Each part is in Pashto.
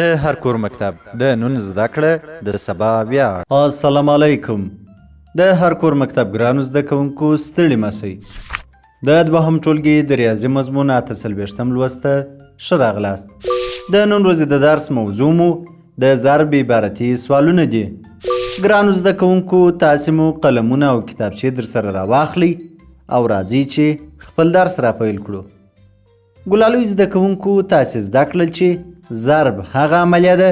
د هر کور مکتب د نن زده کړه د سبا ویاړ. السلام علیکم. د هر کور مکتب ګرانو زده کوونکو ستړي مسئ. د دوهم ټولګي د ریاضي مضمون 48م لوسته ښه راغلاست. د نن ورځې د درس موضوع مو د ضرب عبارتي سوالونه دي. ګرانو زده کوونکو تاسې مو قلمونه او کتابچې در سره راواخلئ او راځئ چې خپل درس را پیل کړو. ګلالوی زده کوونکو تاسې زده کړل چې ضرب هغه عملیه ده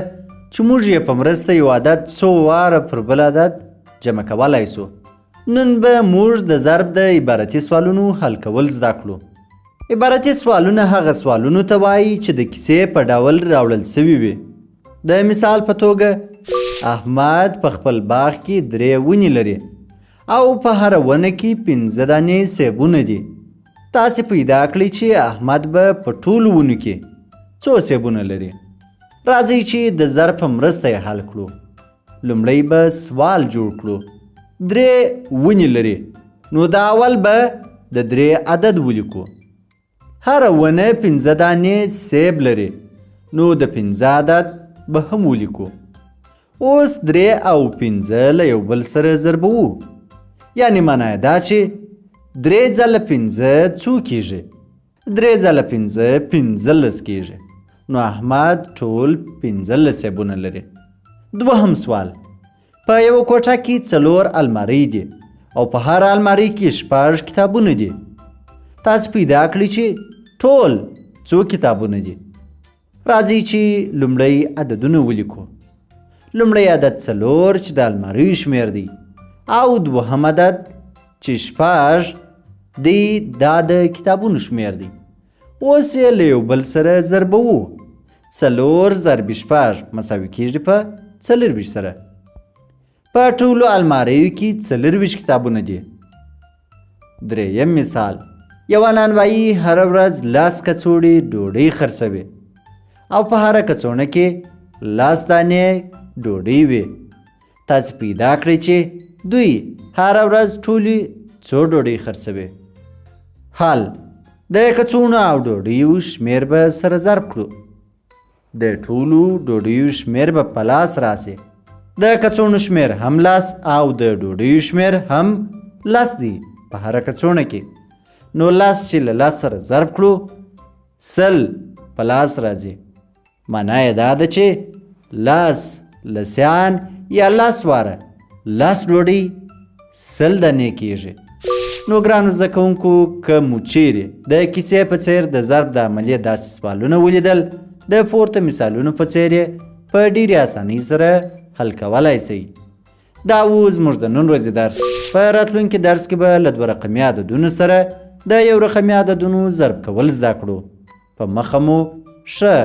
چې موږ یې په مرسته یو عدد څو واره پر بل عدد جمع کولی سو. نن به موږ د ضرب د عبارتي سوالونو حل کول زده کړو. عبارتي سوالونه هغه سوالونو ته وایي چې د کیسې په ډول راوړل سوي وي. د مثال په توګه احمد په خپل باغ کې 3 ونې لري او په هره ونه کې 15 دانې سیبونه دي. تاسې پیدا کړئ چې احمد به په ټولو ونو کې څو سیبونه لري. راځئ چې د ضرب په مرسته یې حل کړو. لومړی به سوال جوړ کړو. 3 ونې لري نو د اول به د 3 عدد ولیکو. هره ونه 15 دانې سیب لري نو د 15 عدد به هم ولیکو. اوس 3 او 15 له یو بل سره ضربوو. یعنی معنی دا چې 3 ځله 15 څو کیږي؟ 3 ځله 15 15 کیږي. نو احمد ټول 15 سیبونه لري. دوهم سوال. په یو کوټه کې 4 الماری دي او په هر الماری کې 6 کتابونه دي. تاسو پیدا کړئ چې ټول څو کتابونه دي. راځئ چې لومړی عددونه ولیکو. لومړی عدد 4 چې د الماری شمیر دی او دوهم عدد چې 6 دی دا د کتابونو شمیر دی. اوس یې له یو بل سره ضربوو. 4 ضرب 6 مساوي کیږي په 24 سره. په ټولو الماریو کې 24 کتابونه دي. دریم مثال. یوه نانوایي هره ورځ 10 کڅوړې ډوډۍ خرڅوي او په هره کڅوړه کې 10 دانې ډوډۍ وي. تاسې پیدا کړئ چې دوی هره ورځ ټولې څو ډوډۍ خرڅوي. حل. د کڅوړو او ډوډیو شمیر به سره ضرب کړو. د ټولو ډوډیو شمیر به په لاس راسي. د کڅوړو شمیر هم لاس او د ډوډیو شمیر هم لاس دی په هره کڅوړه کې. نو لاس چې له لاس سره ضرب کړو 100 په لاس راځي. معنی یې دا ده چې لاس لسیان یا لاس واره لاس ډوډۍ 100 دانې کیږي. نو ګرانو زده کوونکو که مو چیرې د کیسې په څیر د ضرب د عملیې داسې سوالونه ولیدل د پورته مثالونو په څیر یې په ډېرې اسانۍ سره حل کولی سئ. دا و زموږ د نن ورځې درس. په راتلونکي درس کې به له 2 رقمي عددونو سره د 1 رقمي عددونو ضرب کول زده کړو. په مخه مو ښه.